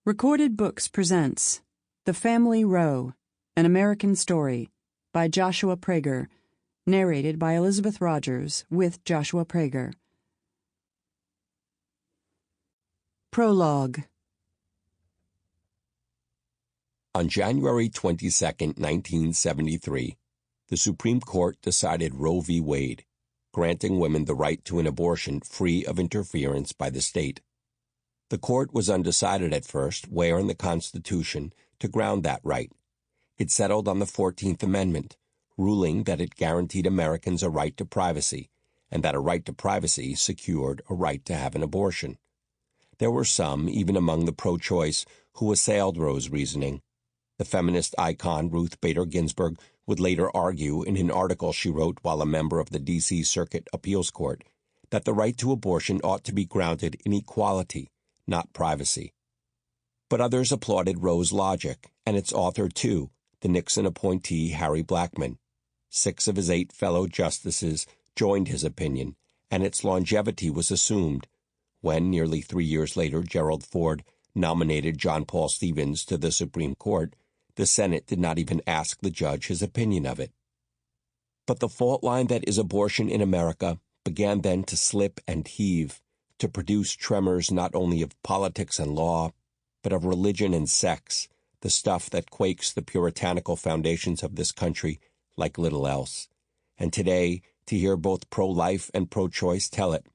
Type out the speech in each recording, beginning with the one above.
Recorded Books presents The Family Roe, An American Story by Joshua Prager, narrated by Elisabeth Rodgers with Joshua Prager. Prologue. On January 22, 1973, the Supreme Court decided Roe v. Wade, granting women the right to an abortion free of interference by the state. The court was undecided at first where in the Constitution to ground that right. It settled on the 14th Amendment, ruling that it guaranteed Americans a right to privacy, and that a right to privacy secured a right to have an abortion. There were some, even among the pro-choice, who assailed Roe's reasoning. The feminist icon Ruth Bader Ginsburg would later argue in an article she wrote while a member of the D.C. Circuit Appeals Court that the right to abortion ought to be grounded in equality, not privacy. But others applauded Roe's logic, and its author, too, the Nixon appointee Harry Blackmun. 6 of his 8 fellow justices joined his opinion, and its longevity was assumed. When, nearly 3 years later, Gerald Ford nominated John Paul Stevens to the Supreme Court, the Senate did not even ask the judge his opinion of it. But the fault line that is abortion in America began then to slip and heave, to produce tremors not only of politics and law, but of religion and sex, the stuff that quakes the puritanical foundations of this country like little else. And today, to hear both pro-life and pro-choice tell it,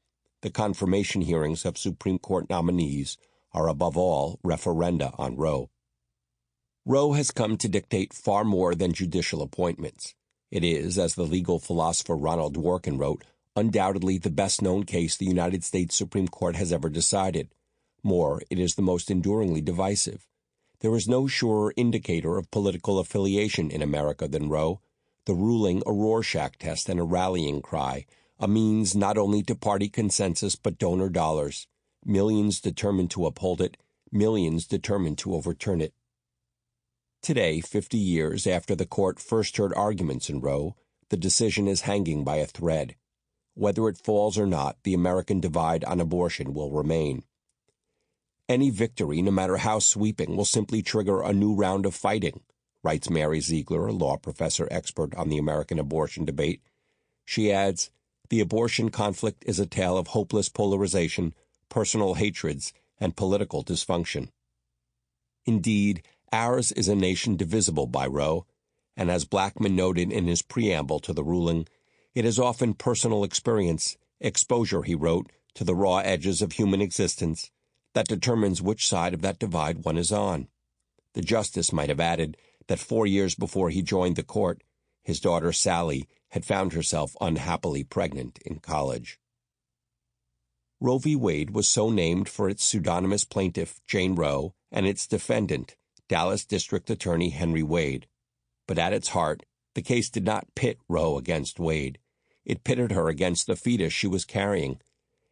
the confirmation hearings of Supreme Court nominees are above all referenda on Roe. Roe has come to dictate far more than judicial appointments. It is, as the legal philosopher Ronald Dworkin wrote, undoubtedly the best-known case the United States Supreme Court has ever decided. More, it is the most enduringly divisive. There is no surer indicator of political affiliation in America than Roe, the ruling a Rorschach test and a rallying cry, a means not only to party consensus but donor dollars, millions determined to uphold it, millions determined to overturn it. Today, 50 years after the court first heard arguments in Roe, the decision is hanging by a thread. Whether it falls or not, the American divide on abortion will remain. Any victory, no matter how sweeping, will simply trigger a new round of fighting, writes Mary Ziegler, a law professor expert on the American abortion debate. She adds, the abortion conflict is a tale of hopeless polarization, personal hatreds, and political dysfunction. Indeed, ours is a nation divisible by Roe, and as Blackmun noted in his preamble to the ruling, it is often personal experience, exposure, he wrote, to the raw edges of human existence, that determines which side of that divide one is on. The justice might have added that 4 years before he joined the court, his daughter Sally had found herself unhappily pregnant in college. Roe v. Wade was so named for its pseudonymous plaintiff, Jane Roe, and its defendant, Dallas District Attorney Henry Wade. But at its heart, the case did not pit Roe against Wade. It pitted her against the fetus she was carrying,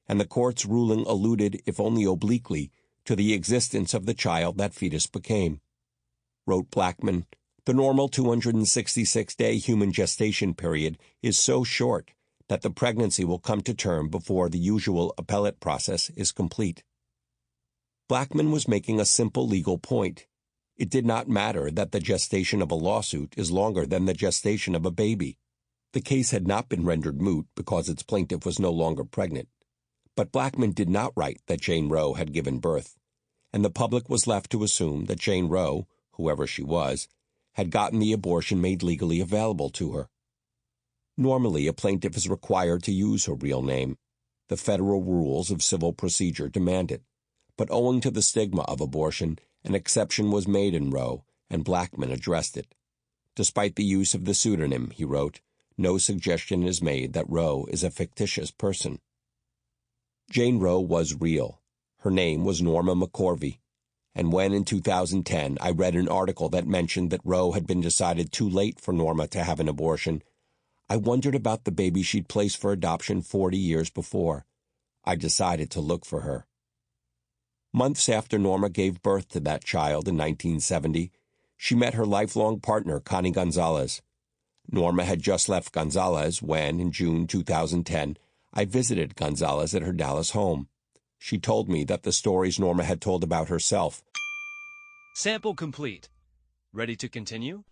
and the court's ruling alluded, if only obliquely, to the existence of the child that fetus became. Wrote Blackmun, the normal 266-day human gestation period is so short that the pregnancy will come to term before the usual appellate process is complete. Blackmun was making a simple legal point. It did not matter that the gestation of a lawsuit is longer than the gestation of a baby. The case had not been rendered moot because its plaintiff was no longer pregnant. But Blackmun did not write that Jane Roe had given birth, and the public was left to assume that Jane Roe, whoever she was, had gotten the abortion made legally available to her. Normally, a plaintiff is required to use her real name. The federal rules of civil procedure demand it. But owing to the stigma of abortion, an exception was made in Roe, and Blackmun addressed it. Despite the use of the pseudonym, he wrote, no suggestion is made that Roe is a fictitious person. Jane Roe was real. Her name was Norma McCorvey. And when in 2010 I read an article that mentioned that Roe had been decided too late for Norma to have an abortion, I wondered about the baby she'd placed for adoption 40 years before. I decided to look for her. Months after Norma gave birth to that child in 1970, she met her lifelong partner, Connie Gonzalez. Norma had just left Gonzalez when, in June 2010, I visited Gonzalez at her Dallas home. She told me that the stories Norma had told about herself Sample complete. Ready to continue?